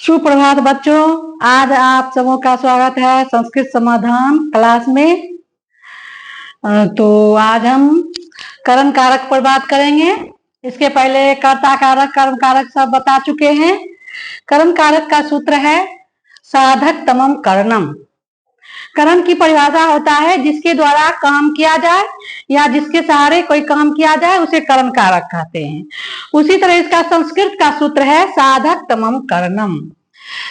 सुप्रभात बच्चों, आज आप सबों का स्वागत है संस्कृत समाधान क्लास में। तो आज हम करण कारक पर बात करेंगे। इसके पहले कर्ता कारक कर्म कारक सब बता चुके हैं। करण कारक का सूत्र है साधक तमम करणम। करण की परिभाषा होता है जिसके द्वारा काम किया जाए या जिसके सहारे कोई काम किया जाए उसे करण कारक कहते हैं। उसी तरह इसका संस्कृत का सूत्र है साधक तमम करणम।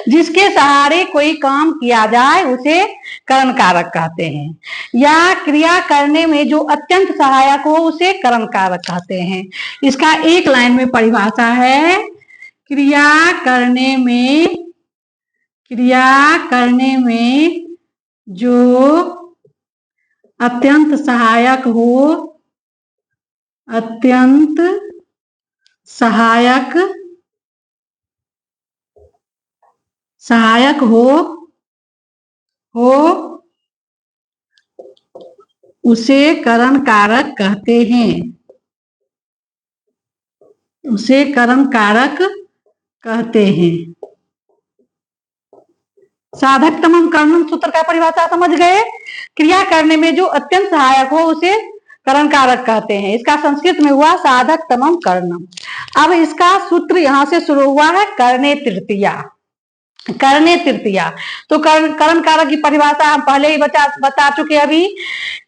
जिसके सहारे कोई काम किया जाए उसे करण कारक कहते हैं, या क्रिया करने में जो अत्यंत सहायक हो उसे करण कारक कहते हैं। इसका एक लाइन में परिभाषा है, क्रिया करने में जो अत्यंत सहायक हो उसे करण कारक कहते हैं। साधक तमम करणम सूत्र का परिभाषा समझ गए। क्रिया करने में जो अत्यंत सहायक हो उसे करण कारक कहते हैं। इसका संस्कृत में हुआ साधक तमम करणम। अब इसका सूत्र यहां से शुरू हुआ है करणे तृतीया। तो करण कारक की परिभाषा हम पहले ही बता चुके अभी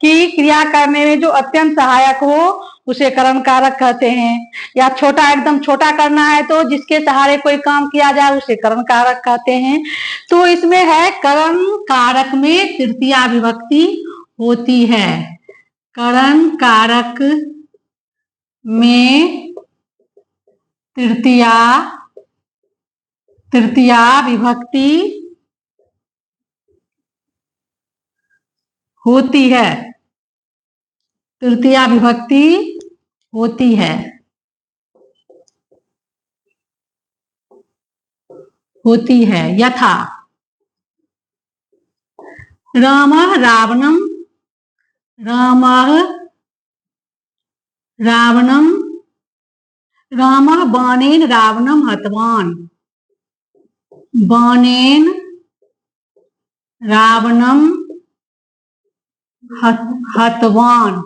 कि क्रिया करने में जो अत्यंत सहायक हो उसे करण कारक कहते हैं। या एकदम छोटा करना है तो जिसके सहारे कोई काम किया जाए उसे करण कारक कहते हैं। तो इसमें है करण कारक में तृतीया विभक्ति होती है। करण कारक में तृतीया विभक्ति होती है। यथा रामः बाणेन रावणं हतवान्। बाणेन रावणं हतवान्।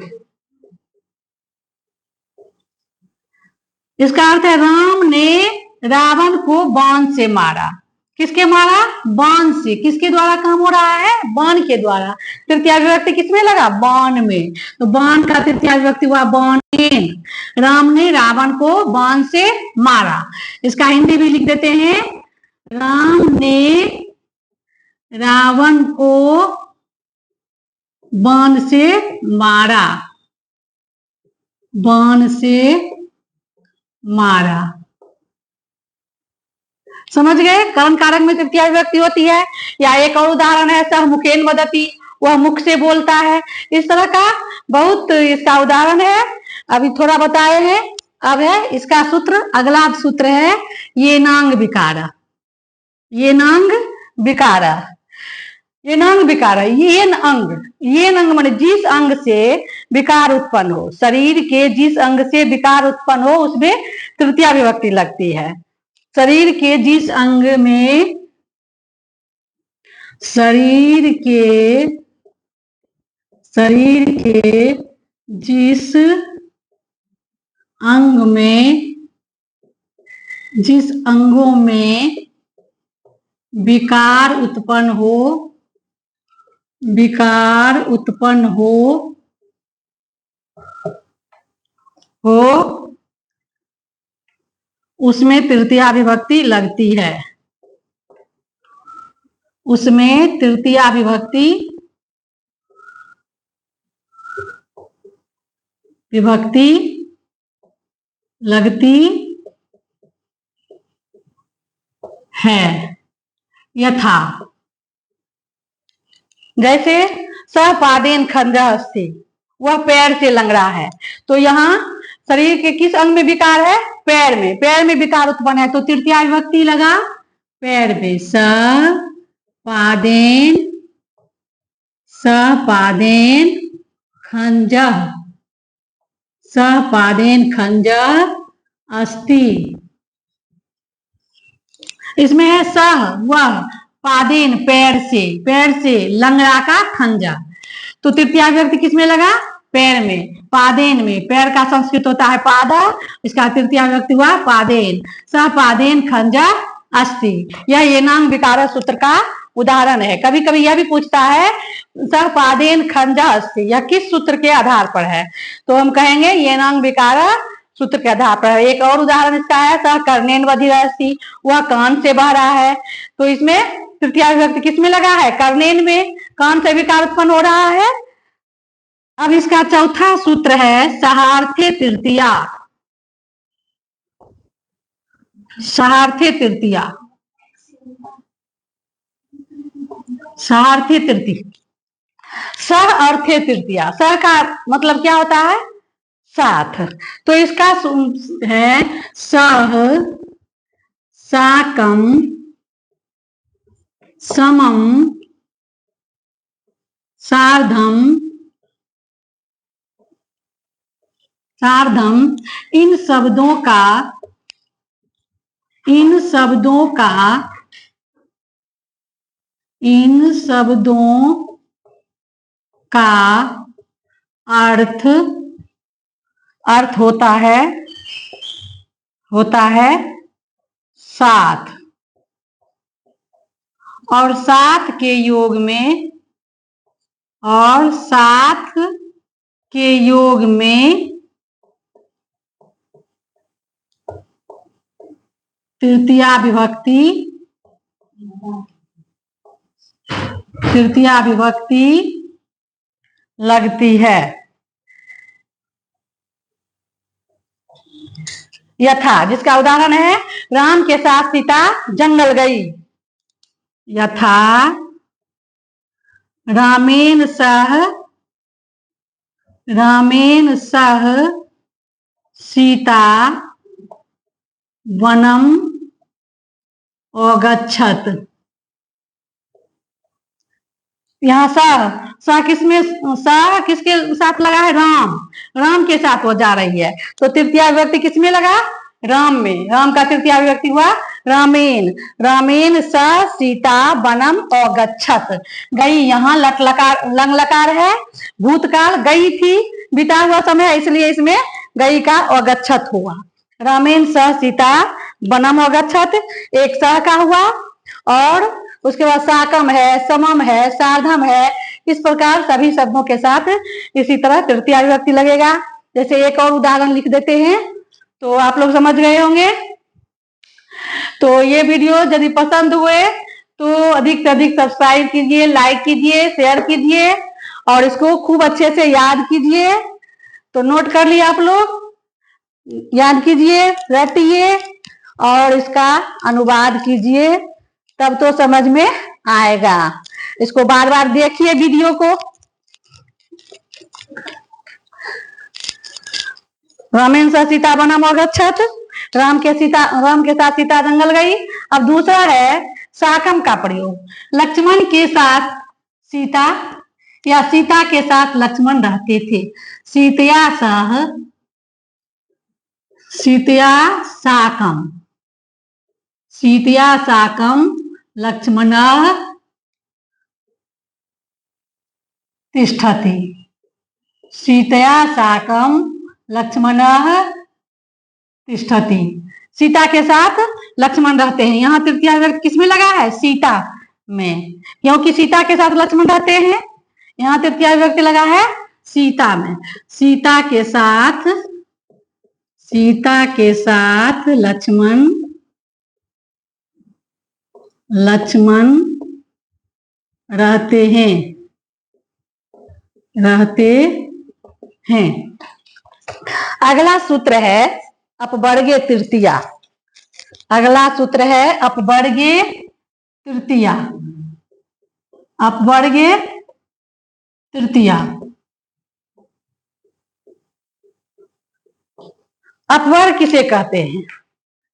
इसका अर्थ है राम ने रावण को बाण से मारा। किसके मारा? बाण से। किसके द्वारा काम हो रहा है? बाण के द्वारा। तृतीया विभक्ति किसमें लगा? बाण में। तो बाण का तृतीया विभक्ति हुआ बाणेन। राम ने रावण को बाण से मारा। इसका हिंदी भी लिख देते हैं, राम ने रावण को बाण से मारा। समझ गए? करण कारक में तृतीया विभक्ति होती है। या एक और उदाहरण है, सह मुखेन वदति, वह मुख से बोलता है। इस तरह का बहुत इसका उदाहरण है, अभी थोड़ा बताए हैं। अब है इसका सूत्र, अगला सूत्र है येनांग विकार। येन अंग माने जिस अंग से विकार उत्पन्न हो, शरीर के जिस अंग से विकार उत्पन्न हो उसमें तृतीया विभक्ति लगती है। शरीर के जिस अंग जिस अंगों में विकार उत्पन्न हो उसमें तृतीया विभक्ति लगती है। लगती है। यथा जैसे सपादेन खंजः अस्ति, वह पैर से लंगड़ा है। तो यहाँ शरीर के किस अंग में विकार है? पैर में विकार उत्पन्न है, तो तृतीया विभक्ति लगा पैर में। सपादेन खंजः अस्ति। इसमें है सह वह, पादेन पैर से, लंगड़ा का खंजा। तो तृतीया विभक्ति किसमें लगा? पैर में, पादेन में। पैर का संस्कृत होता है पादा, इसका तृतीया विभक्ति हुआ पादेन। सह पादेन खंजा अस्ति। यह येनांग विकार सूत्र का उदाहरण है। कभी कभी यह भी पूछता है सह पादेन खंजा अस्ति, यह किस सूत्र के आधार पर है? तो हम कहेंगे येनांग विकार सूत्र के आधार पर। एक और उदाहरण इसका है सह कर्णेन बधिर अस्ति, वह कान से बह रहा है। तो इसमें तृतीया विभक्ति किसमें लगा है? कर्णेन में, कान से विकार उत्पन्न हो रहा है। अब इसका चौथा सूत्र है सहार्थे तृतीया। सहार्थे तृतीया, सहार्थे तृतीया, सह अर्थे तृतीया। सह का मतलब क्या होता है? साथ। तो इसका है सह साकम समम सार्धम सार्धम। इन शब्दों का अर्थ होता है साथ, और साथ के योग में तृतीया विभक्ति लगती है। यथा, जिसका उदाहरण है राम के साथ सीता जंगल गई। यथा रामेण सह सीता वनम अगच्छत। यहाँ सा किसके साथ लगा है? राम के साथ वो जा रही है। तो तृतीया विभक्ति किसमें लगा? राम में। राम का तृतीया विभक्ति हुआ रामेण स सीता वनम अगच्छत। गई, यहाँ लंग लकार है, भूतकाल गई थी, बीता हुआ समय, इसलिए इसमें गई का अगच्छत हुआ। रामेण स सीता वनम अगच्छत, एक सह का हुआ, और उसके बाद साकम है, समम है, सार्धम है। इस प्रकार सभी शब्दों के साथ इसी तरह तृतीया विभक्ति लगेगा। जैसे एक और उदाहरण लिख देते हैं तो आप लोग समझ गए होंगे। तो ये वीडियो यदि पसंद हुए तो अधिक से अधिक सब्सक्राइब कीजिए, लाइक कीजिए, शेयर कीजिए, और इसको खूब अच्छे से याद कीजिए। तो नोट कर लिए आप लोग? याद कीजिए, रटिए, और इसका अनुवाद कीजिए, तब तो समझ में आएगा। इसको बार बार देखिए वीडियो को। रामेण स सीता वनम अगच्छत, राम के साथ सीता जंगल गई। अब दूसरा है साकम का प्रयोग। लक्ष्मण के साथ सीता या सीता के साथ लक्ष्मण रहते थे। सीतया साकम लक्ष्मणः तिष्ठति। सीतया साकम लक्ष्मणः तिष्ठति। सीता के साथ लक्ष्मण रहते हैं। यहाँ तृतीया विभक्ति किसमें लगा है? सीता में, क्योंकि सीता के साथ लक्ष्मण रहते हैं। यहाँ तृतीया विभक्ति लगा है सीता में। सीता के साथ लक्ष्मण रहते हैं। अगला सूत्र है अपवर्गे तृतीया। अगला सूत्र है अपवर्गे तृतीया। अपवर्गे तृतीया। अपवर्ग किसे कहते हैं?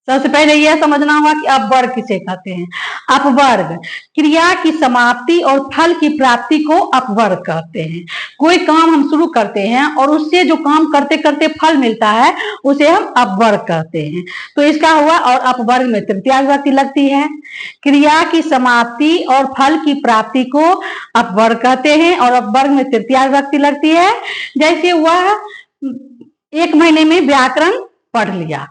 सबसे पहले यह समझना होगा कि अपवर्ग किसे कहते हैं। अपवर्ग क्रिया की समाप्ति और फल की प्राप्ति को अपवर्ग कहते हैं। कोई काम हम शुरू करते हैं और उससे जो काम करते करते फल मिलता है उसे हम अपवर्ग कहते हैं। तो इसका हुआ, और अपवर्ग में तृतीया विभक्ति लगती है। क्रिया की समाप्ति और फल की प्राप्ति को अपवर्ग कहते हैं और अपवर्ग में तृतीया विभक्ति लगती है। जैसे वह 1 महीने में व्याकरण पढ़ लिया,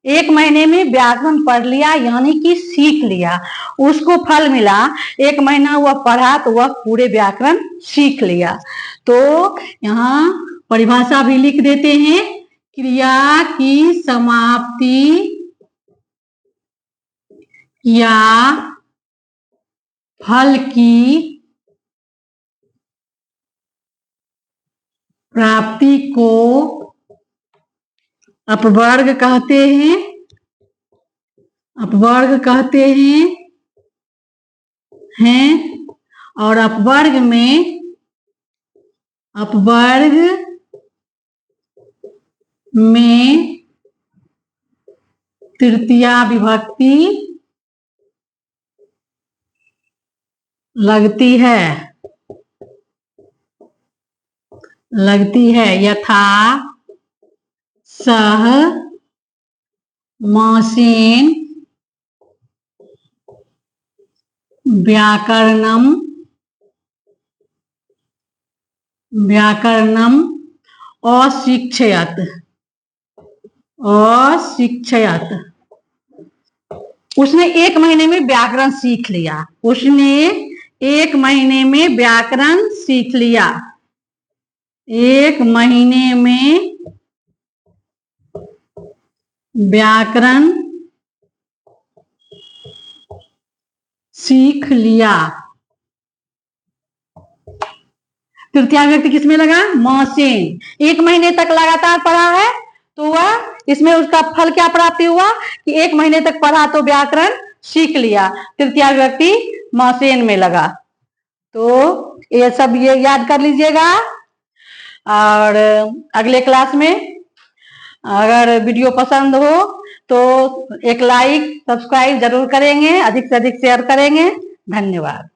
1 महीने में व्याकरण पढ़ लिया यानी कि सीख लिया, उसको फल मिला। 1 महीना वह पढ़ा तो वह पूरे व्याकरण सीख लिया। तो यहाँ परिभाषा भी लिख देते हैं, क्रिया की समाप्ति या फल की प्राप्ति को अपवर्ग कहते हैं, अपवर्ग कहते हैं और अपवर्ग में तृतीया विभक्ति लगती है यथा सह मासीन व्याकरणम अशिक्षयत। उसने 1 महीने में व्याकरण सीख लिया, उसने 1 महीने में व्याकरण सीख लिया, 1 महीने में व्याकरण सीख लिया। तृतीया विभक्ति किसमें लगा? मशीन। 1 महीने तक लगातार पढ़ा है तो वह, इसमें उसका फल क्या प्राप्ति हुआ कि 1 महीने तक पढ़ा तो व्याकरण सीख लिया, तृतीया विभक्ति मशीन में लगा। तो ये सब ये याद कर लीजिएगा। और अगले क्लास में अगर वीडियो पसंद हो तो एक लाइक सब्सक्राइब जरूर करेंगे, अधिक से अधिक शेयर करेंगे। धन्यवाद।